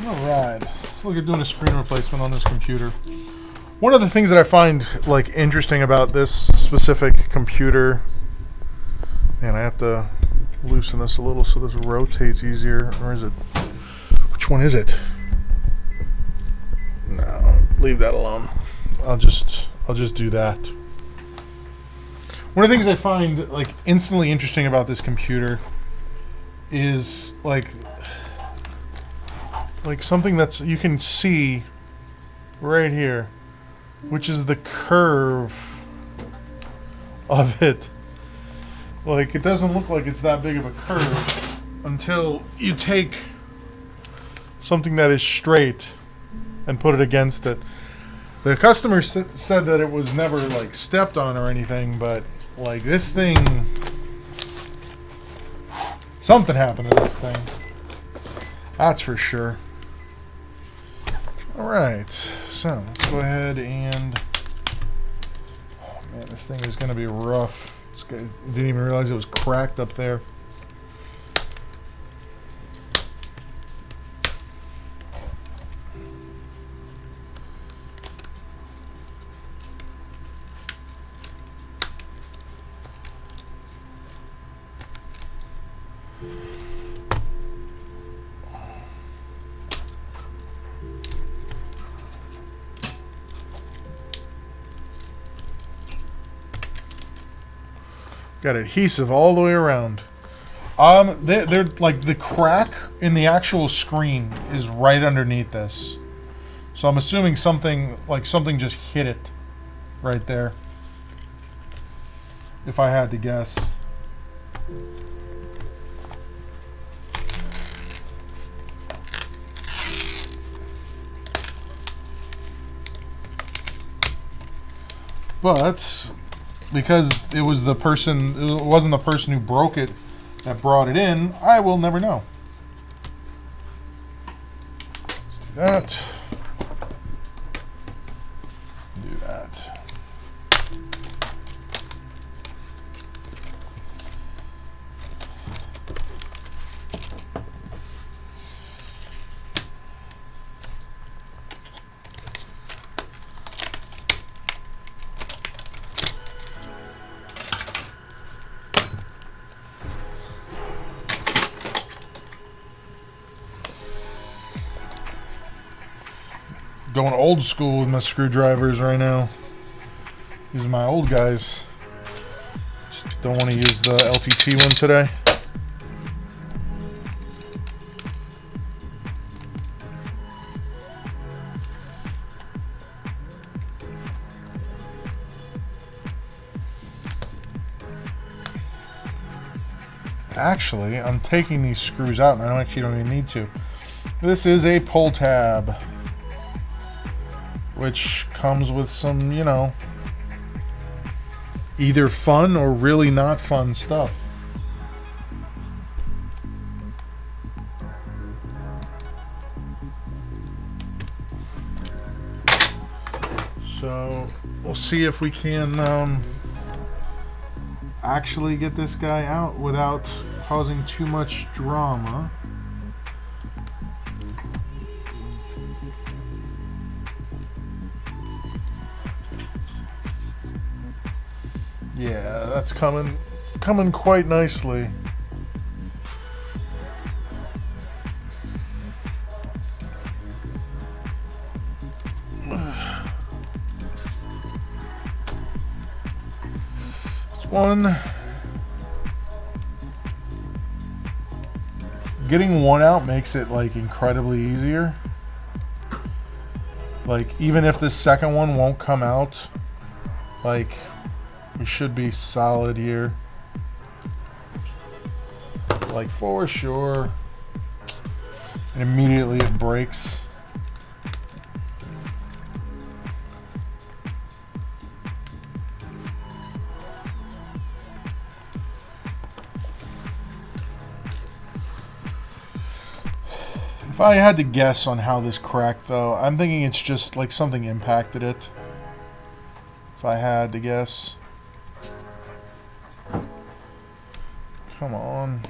Alright, let's look at doing a screen replacement on this computer. One of the things that I find like interesting about this specific computer, and I have to loosen this a little so this rotates easier, or is it, which one is it? No, leave that alone. I'll just do that. One of the things I find like instantly interesting about this computer is like something that's you can see right here, which is the curve of it. Like, it doesn't look like it's that big of a curve until you take something that is straight and put it against it. The customer said that it was never like stepped on or anything, but like this thing, something happened to this thing. That's for sure. Alright, so let's go ahead and, oh man, this thing is going to be rough. This guy didn't even realize it was cracked up there. Got adhesive all the way around. They're like the crack in the actual screen is right underneath this, so I'm assuming something just hit it right there. If I had to guess. But because it wasn't the person who broke it that brought it in, I will never know. Let's do that. Do that. Going old school with my screwdrivers right now. These are my old guys. Just don't want to use the LTT one today. Actually, I'm taking these screws out and I don't even need to. This is a pull tab, which comes with some, you know, either fun or really not fun stuff. So we'll see if we can actually get this guy out without causing too much drama. Yeah, that's coming quite nicely. It's one. Getting one out makes it like incredibly easier. Like, even if the second one won't come out, like, we should be solid here. Like, for sure. And immediately it breaks. If I had to guess on how this cracked, though, I'm thinking it's just like something impacted it. If I had to guess. Come on.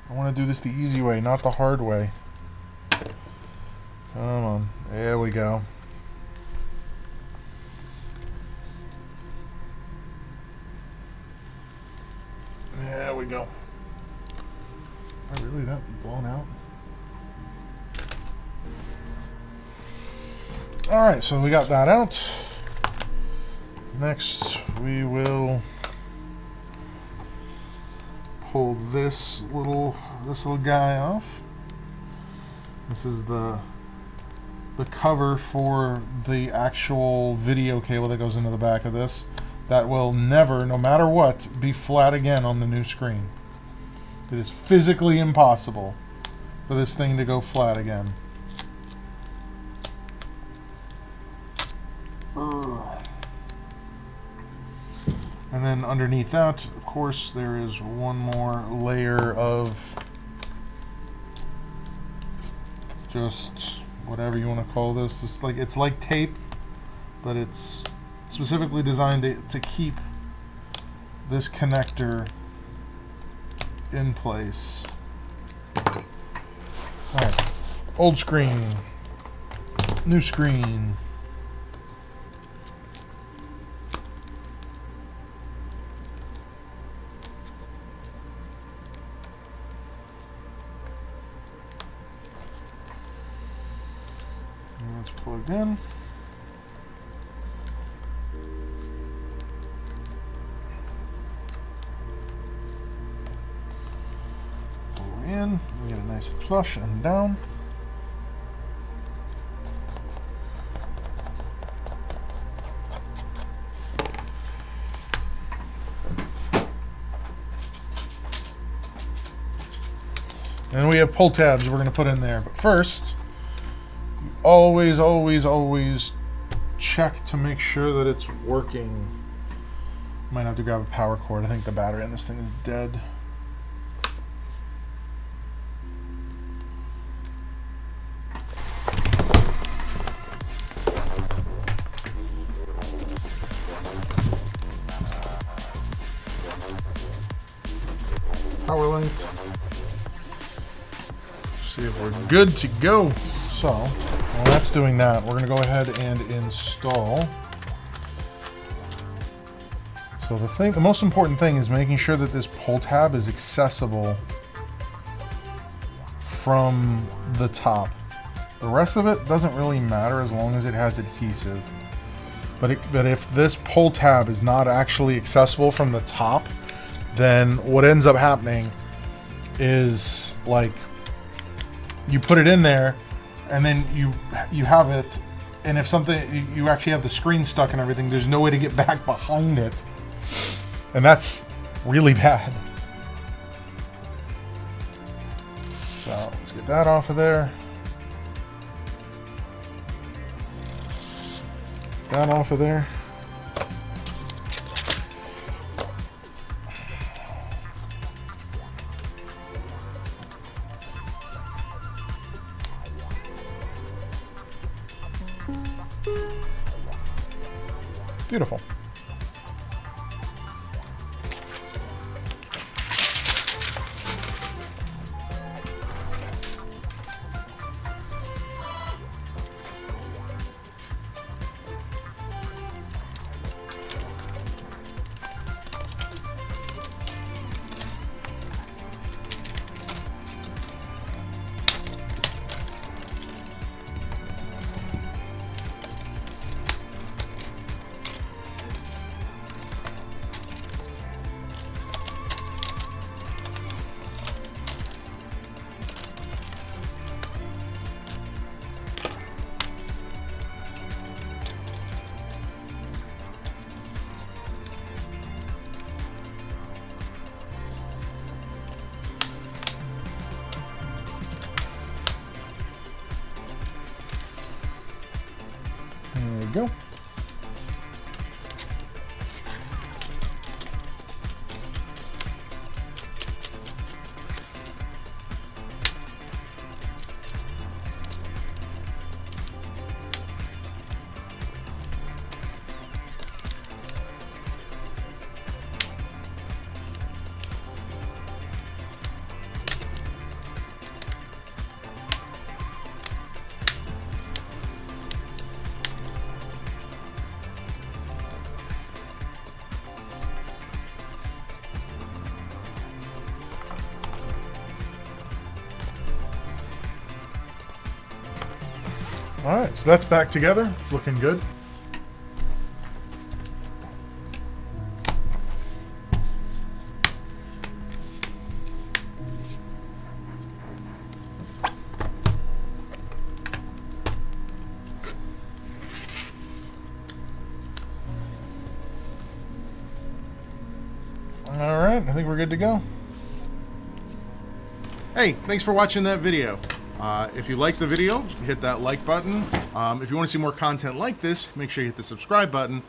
I want to do this the easy way, not the hard way. Come on. There we go. There we go. Am I really that blown out? Alright, so we got that out. Next, we will pull this little guy off. This is the cover for the actual video cable that goes into the back of this. That will never, no matter what, be flat again on the new screen. It is physically impossible for this thing to go flat again. And then underneath that, of course, there is one more layer of just whatever you want to call this. It's like tape, but it's specifically designed to keep this connector in place. Alright, old screen, new screen. It's plugged in. In, we get it nice and flush and down. And we have pull tabs we're going to put in there. But first, you always check to make sure that it's working. Might have to grab a power cord. I think the battery in this thing is dead. Power linked. See if we're good to go. So, while that's doing that, we're going to go ahead and install. So the most important thing is making sure that this pull tab is accessible from the top. The rest of it doesn't really matter as long as it has adhesive. But if this pull tab is not actually accessible from the top, then what ends up happening is, like, you put it in there and then you have it, and if something, you actually have the screen stuck and everything, there's no way to get back behind it, and that's really bad. So let's get that off of there, that off of there. Beautiful. There we go. Alright, so that's back together. Looking good. Alright, I think we're good to go. Hey, thanks for watching that video. If you liked the video, hit that like button. If you want to see more content like this, make sure you hit the subscribe button.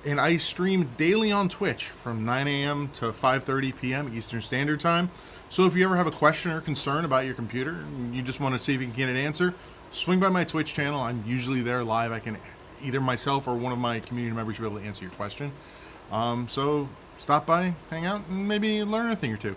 And I stream daily on Twitch from 9 a.m. to 5:30 p.m. Eastern Standard Time. So if you ever have a question or concern about your computer, and you just want to see if you can get an answer, swing by my Twitch channel. I'm usually there live. I can either myself or one of my community members will be able to answer your question. So stop by, hang out, and maybe learn a thing or two.